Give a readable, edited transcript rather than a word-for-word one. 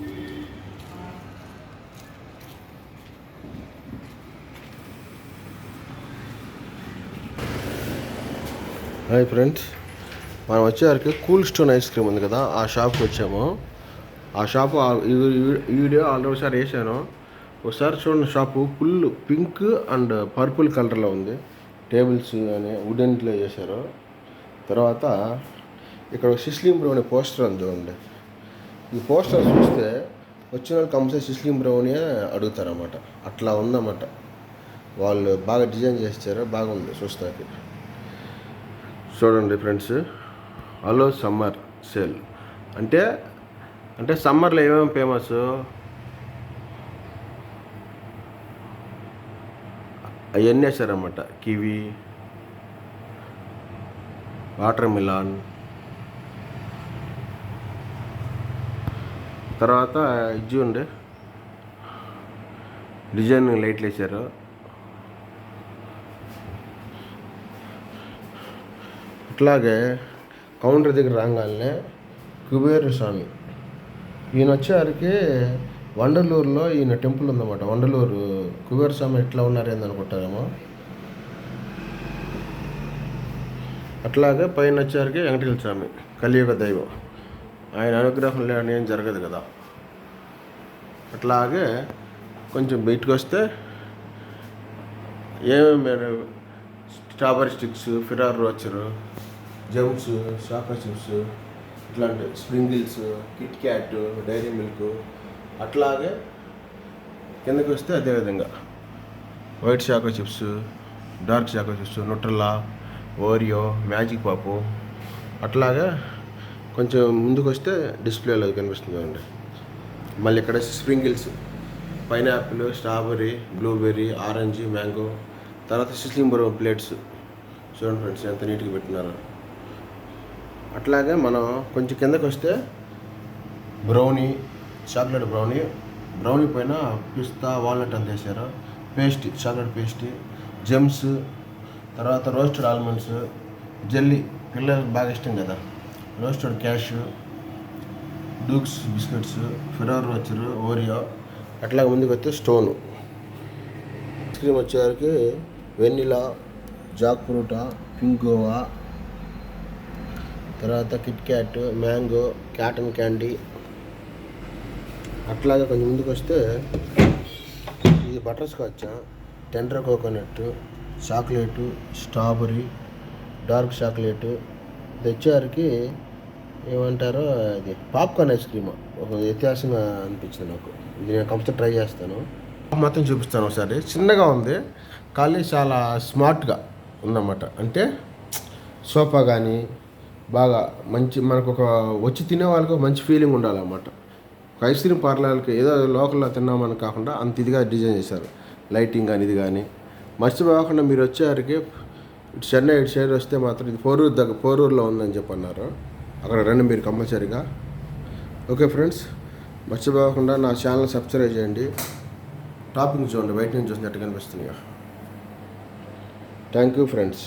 Hi friends, మనం వచ్చేసరికి cool stone ice cream ఉంది కదా, ఆ షాప్కి వచ్చాము. ఆ షాపు ఈ వీడియో ఆల్రెడీ ఒకసారి వేసాను. ఒకసారి చూడండి, shop full pink and purple కలర్లో ఉంది. టేబుల్స్ అని వుడెన్లో చేశారు. తర్వాత ఇక్కడ సిస్లిం బ్రౌనీ పోస్టర్ ఉంది చూడండి. ఈ పోస్టర్ చూస్తే వచ్చిన వాళ్ళు కంపల్సరీ సిస్లిం బ్రౌనీ అడుగుతారన్నమాట. అట్లా ఉందన్నమాట. వాళ్ళు బాగా డిజైన్ చేశారు, బాగుంది చూస్తాకి. చూడండి ఫ్రెండ్స్, హలో సమ్మర్ సేల్ అంటే సమ్మర్లో ఏమేమి ఫేమస్ అవన్నీ వేసారన్నమాట. కివి, వాటర్ మిలాన్, తర్వాత ఇది ఉండే డిజైన్ లైట్లు వేసారు. అట్లాగే కౌంటర్ దగ్గర రాగానే కుబేర స్వామి, ఈయన వచ్చేవారికి వండలూరులో ఈయన టెంపుల్ ఉందన్నమాట. వండలూరు కుబేర స్వామి ఎట్లా ఉన్నారేంది అనుకుంటారేమో. అట్లాగే పైన వచ్చేవారికి వెంకటేశ్వర స్వామి, కలియుగ దైవం. ఆయన అనుగ్రహం లేని ఏం జరగదు కదా. అట్లాగే కొంచెం బయటకు వస్తే ఏమేమి strawberry sticks, Ferrero Rocher, Gems, choco chips, ఇట్లాంటి sprinkles, Kit Kat, Dairy Milk. అట్లాగే కిందకి వస్తే అదేవిధంగా white choco chips, dark choco chips, Nutella, Oreo, magic pop. అట్లాగే కొంచెం ముందుకు వస్తే డిస్ప్లేలో కనిపిస్తుంది అండి. మళ్ళీ ఇక్కడ sprinkles, pineapple, strawberry, blueberry, orange, mango. తర్వాత సిస్లిం బ్రౌనీ ప్లేట్స్ చూడండి ఫ్రెండ్స్, ఎంత నీట్గా పెట్టినారు. అట్లాగే మనం కొంచెం కిందకి వస్తే బ్రౌనీ, చాక్లెట్ బ్రౌనీ పైన పిస్తా, వాల్నట్ అంత వేసారు. పేస్ట్రీ, చాక్లెట్ పేస్ట్రీ, జెమ్స్, తర్వాత రోస్టెడ్ ఆల్మండ్స్, జెల్లీ, పిల్లలకు బాగా ఇష్టం కదా, రోస్టెడ్ క్యాష్యూ, డూక్స్ బిస్కెట్స్, ఫిరార్ రోచరు, ఓరియో. అట్లాగే ముందుకు వస్తే స్టోను ఐస్ క్రీమ్ వచ్చేసరికి వెనిలా, జాక్ ఫ్రూటా, పింక్ గోవా, తర్వాత Kit Kat, mango, cotton candy. అట్లాగే కొంచెం ముందుకు వస్తే ఇది butter scotch, tender coconut, chocolate, strawberry, dark chocolate. ఇది వచ్చేసరికి ఏమంటారో ఇది పాప్కార్న్ ఐస్ క్రీమ్. ఒక వ్యత్యాసంగా అనిపించింది నాకు. ఇది నేను కంపల్సరీ ట్రై చేస్తాను. మొత్తం చూపిస్తాను ఒకసారి. చిన్నగా ఉంది కానీ చాలా స్మార్ట్గా ఉందన్నమాట. అంటే సోఫా కానీ బాగా మంచి, మనకు ఒక వచ్చి తినే వాళ్ళకి మంచి ఫీలింగ్ ఉండాలన్నమాట. ఒక ఐస్ క్రీమ్ పార్లర్కి ఏదో లోకల్లో తిన్నామని కాకుండా అంత ఇదిగా డిజైన్ చేశారు. లైటింగ్ కానీ ఇది కానీ మర్చిపోకుండా మీరు వచ్చేవారికి ఇటు చెన్నై ఇటు సైడ్ వస్తే మాత్రం ఇది పోరూరులో ఉందని చెప్పి అన్నారు. అక్కడ రండి మీరు కంపల్సరీగా. ఓకే ఫ్రెండ్స్, మర్చిపోకుండా నా ఛానల్ సబ్స్క్రైబ్ చేయండి. టాపింగ్ చూడండి, బయట నుంచి చూసినట్టు కనిపిస్తున్నాయి. Thank you friends.